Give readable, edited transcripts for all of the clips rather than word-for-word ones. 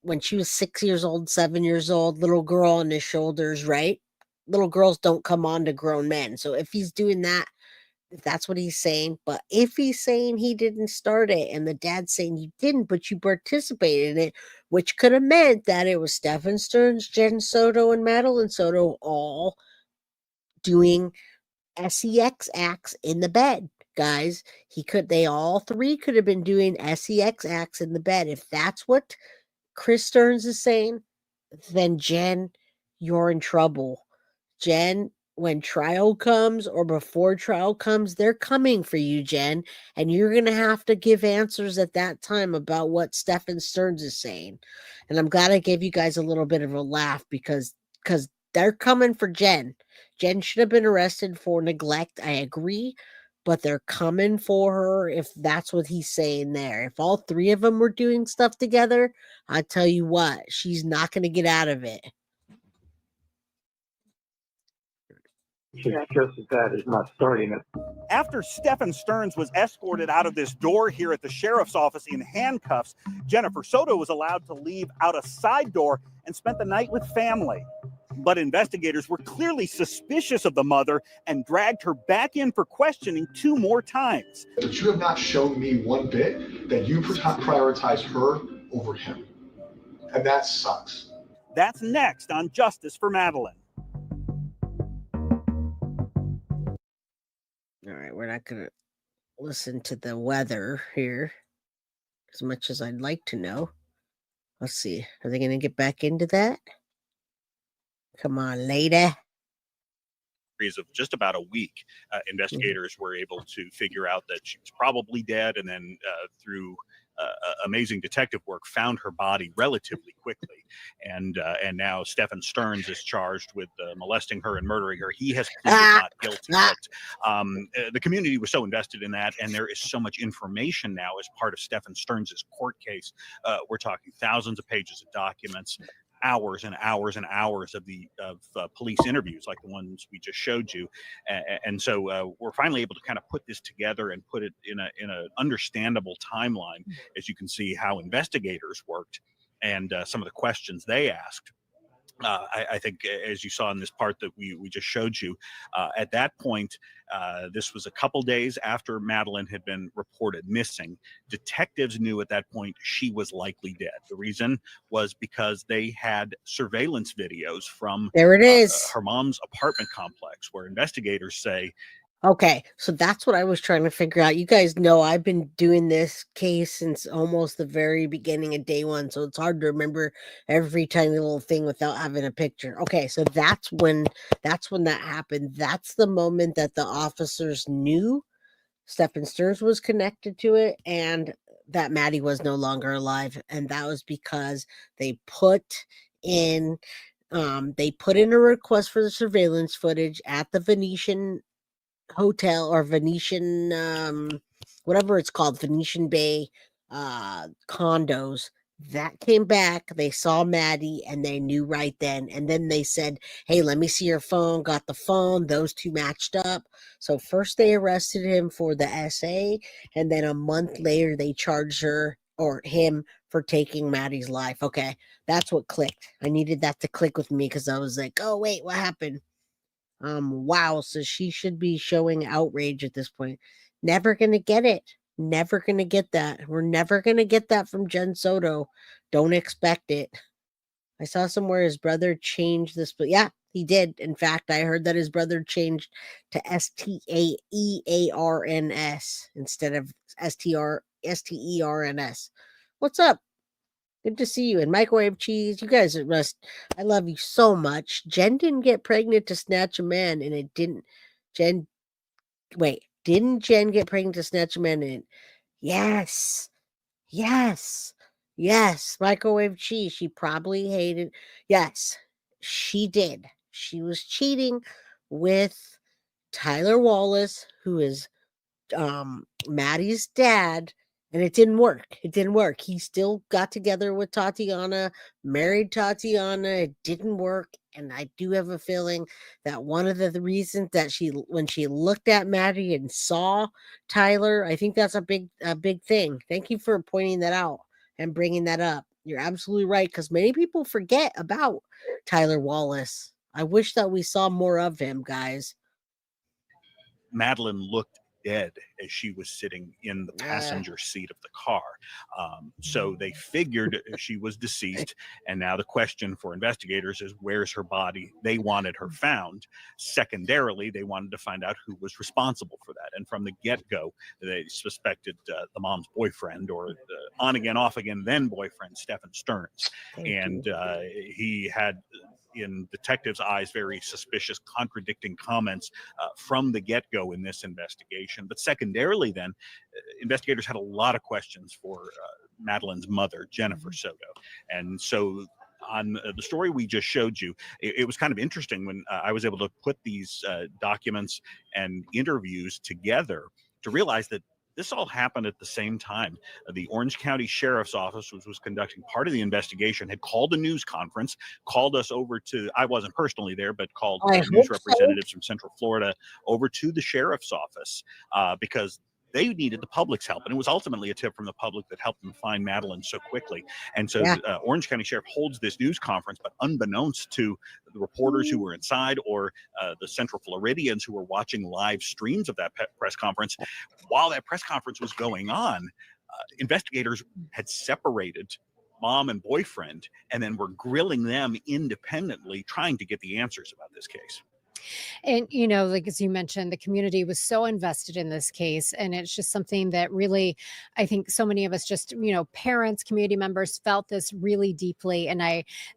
when she was 6 years old, 7 years old, little girl on his shoulders, right? Little girls don't come on to grown men. So if he's doing that, if that's what he's saying, but if he's saying he didn't start it and the dad's saying you didn't, but you participated in it, which could have meant that it was Stephen Stearns, Jenn Soto, and Madeline Soto all doing sex acts in the bed, guys. They all three could have been doing sex acts in the bed. If that's what Chris Stearns is saying, then Jenn, you're in trouble. Jenn, when trial comes or before trial comes, they're coming for you, Jenn, and you're going to have to give answers at that time about what Stephen Stearns is saying. And I'm glad I gave you guys a little bit of a laugh because they're coming for Jenn. Jenn should have been arrested for neglect. I agree, but they're coming for her if that's what he's saying there. If all three of them were doing stuff together, I tell you what, she's not going to get out of it. Just as bad as not starting it. After Stephen Stearns was escorted out of this door here at the sheriff's office in handcuffs, Jennifer Soto was allowed to leave out a side door and spent the night with family. But investigators were clearly suspicious of the mother and dragged her back in for questioning 2 more times. But you have not shown me one bit that you prioritize her over him. And that sucks. That's next on Justice for Madeline. All right, we're not going to listen to the weather here as much as I'd like to know. Let's see. Are they going to get back into that? Come on, lady. Of just about a week, investigators were able to figure out that she was probably dead, and then through amazing detective work, found her body relatively quickly. And now Stephen Stearns is charged with molesting her and murdering her. He has pleaded not guilty. But the community was so invested in that, and there is so much information now as part of Stephen Stearns' court case. We're talking thousands of pages of documents, hours and hours and hours of police interviews like the ones we just showed you, and so we're finally able to kind of put this together and put it in a understandable timeline, as you can see how investigators worked and some of the questions they asked. I think, as you saw in this part that we just showed you, at that point, this was a couple days after Madeline had been reported missing. Detectives knew at that point she was likely dead. The reason was because they had surveillance videos from there it is, her mom's apartment complex, where investigators say, okay, so that's what I was trying to figure out. You guys know I've been doing this case since almost the very beginning of day one, so it's hard to remember every tiny little thing without having a picture. Okay, so that's when that happened. That's the moment that the officers knew Stephen Stearns was connected to it and that Maddie was no longer alive, and that was because they put in a request for the surveillance footage at the Venetian Hotel or Venetian whatever it's called, Venetian Bay condos. That came back, they saw Maddie, and they knew right then. And then they said, hey, let me see your phone. Got the phone. Those two matched up. So first they arrested him for the SA, and then a month later they charged her or him for taking Maddie's life. Okay, that's what clicked. I needed that to click with me because I was like, oh wait, what happened? Wow, so she should be showing outrage at this point. Never gonna get it. Never gonna get that. We're never gonna get that from Jenn Soto. Don't expect it. I saw somewhere his brother changed this, but yeah, he did. In fact, I heard that his brother changed to STAEARNS instead of STERNS. What's up? Good to see you. And Microwave Cheese, you guys are I love you so much. Jenn didn't get pregnant to snatch a man, and it didn't. Didn't Jenn get pregnant to snatch a man? And yes. Microwave Cheese, she probably hated. Yes, she did. She was cheating with Tyler Wallace, who is Maddie's dad. And it didn't work. He still got together with Tatiana, married Tatiana. It didn't work. And I do have a feeling that one of the reasons that when she looked at Maddie and saw Tyler, I think that's a big thing. Thank you for pointing that out and bringing that up. You're absolutely right, because many people forget about Tyler Wallace. I wish that we saw more of him, guys. Madeline looked dead as she was sitting in the Yeah. passenger seat of the car. So they figured she was deceased. And now the question for investigators is, where's her body? They wanted her found. Secondarily, they wanted to find out who was responsible for that. And from the get-go, they suspected the mom's boyfriend, or the on again, off again, then boyfriend, Stephen Stearns. And he had, in detectives' eyes, very suspicious, contradicting comments from the get-go in this investigation. But secondarily, then, investigators had a lot of questions for Madeline's mother, Jennifer Soto. And so on the story we just showed you, it was kind of interesting when I was able to put these documents and interviews together to realize that this all happened at the same time. The Orange County Sheriff's Office, which was conducting part of the investigation, had called a news conference, called us over to, I wasn't personally there, but called news representatives from Central Florida over to the Sheriff's Office because they needed the public's help. And it was ultimately a tip from the public that helped them find Madeline so quickly. And so Orange County Sheriff holds this news conference, but unbeknownst to the reporters who were inside, or the Central Floridians who were watching live streams of that press conference, while that press conference was going on, investigators had separated mom and boyfriend and then were grilling them independently, trying to get the answers about this case. And, you know, like as you mentioned, the community was so invested in this case. And it's just something that really, I think so many of us just, you know, parents, community members felt this really deeply. And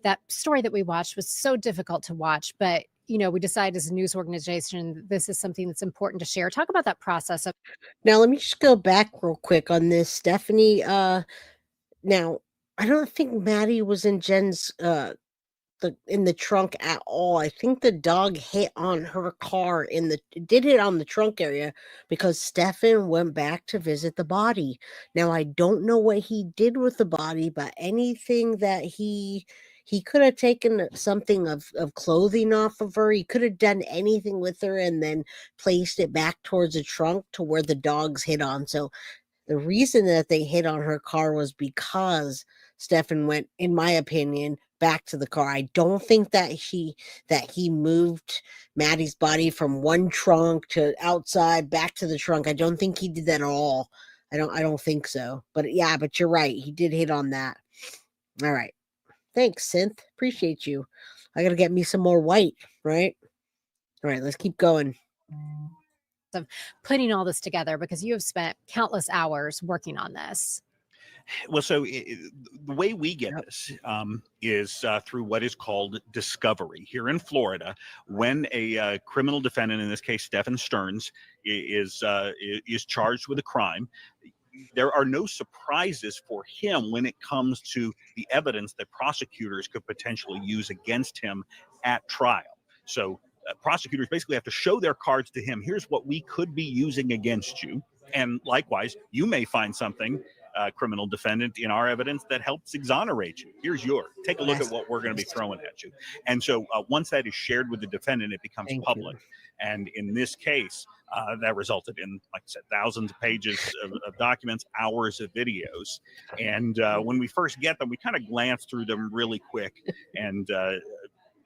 that story that we watched was so difficult to watch, but you know, we decided as a news organization, this is something that's important to share. Talk about that process. Now, let me just go back real quick on this, Stephanie. Now, I don't think Maddie was in Jen's in the trunk at all. I think the dog hit on her car did hit on the trunk area because Stefan went back to visit the body. Now, I don't know what he did with the body, but anything that he could have taken something of clothing off of her. He could have done anything with her and then placed it back towards the trunk to where the dogs hit on. So the reason that they hit on her car was because Stefan went, in my opinion, back to the car. I don't think that he moved Maddie's body from one trunk to outside back to the trunk. I don't think he did that at all. I don't think so. But yeah, but you're right. He did hit on that. All right. Thanks, Synth. Appreciate you. I gotta get me some more white, right? All right, let's keep going. Of putting all this together, because you have spent countless hours working on this. Well, so the way we get this is through what is called discovery here in Florida. When a criminal defendant, in this case Stephen Stearns, is charged with a crime, there are no surprises for him when it comes to the evidence that prosecutors could potentially use against him at trial. So prosecutors basically have to show their cards to him. Here's what we could be using against you. And likewise, you may find something, criminal defendant, in our evidence that helps exonerate you. Here's yours. Take a look at what we're going to be throwing at you. And so once that is shared with the defendant, it becomes public. And in this case, that resulted in, like I said, thousands of pages of documents, hours of videos. And when we first get them, we kind of glance through them really quick. And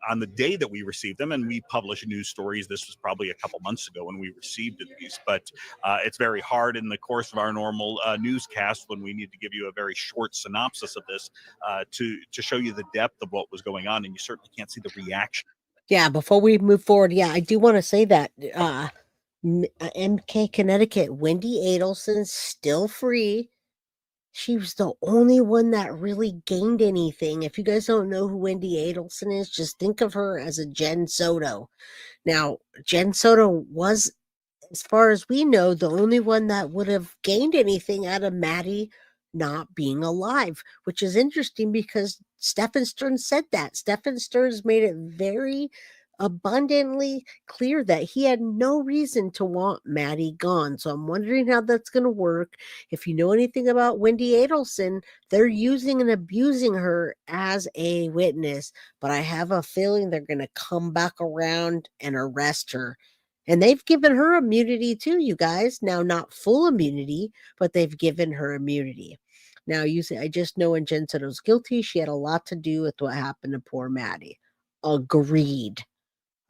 on the day that we received them, and we publish news stories, this was probably a couple months ago when we received these, but it's very hard in the course of our normal newscast, when we need to give you a very short synopsis of this, to show you the depth of what was going on, and you certainly can't see the reaction. Yeah, before we move forward, I do want to say that MK Connecticut, Wendy Adelson's still free. She was the only one that really gained anything. If you guys don't know who Wendy Adelson is, just think of her as a Jenn Soto. Now, Jenn Soto was, as far as we know, the only one that would have gained anything out of Maddie not being alive, which is interesting because Stephen Stearns said that. Stephen Stearns made it very abundantly clear that he had no reason to want Maddie gone. So I'm wondering how that's going to work. If you know anything about Wendy Adelson, they're using and abusing her as a witness, but I have a feeling they're going to come back around and arrest her. And they've given her immunity too, you guys. Now, not full immunity, but they've given her immunity. Now you say, I just know when Jenn said it was guilty, she had a lot to do with what happened to poor Maddie. Agreed.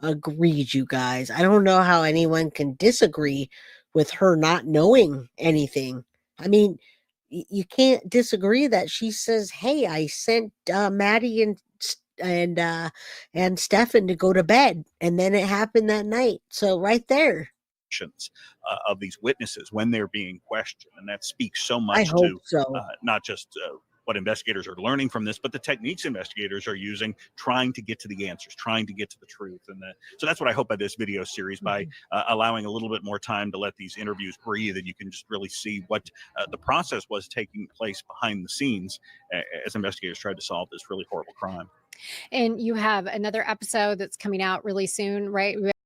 Agreed, you guys. I don't know how anyone can disagree with her not knowing anything. I mean, you can't disagree that she says, "Hey, I sent Maddie and Stefan to go to bed," and then it happened that night. So right there, of these witnesses when they're being questioned, and that speaks so I much hope to so. not just what investigators are learning from this, but the techniques investigators are using, trying to get to the answers, trying to get to the truth. And so that's what I hope by this video series, by allowing a little bit more time to let these interviews breathe, and you can just really see what the process was taking place behind the scenes as investigators tried to solve this really horrible crime. And you have another episode that's coming out really soon, right?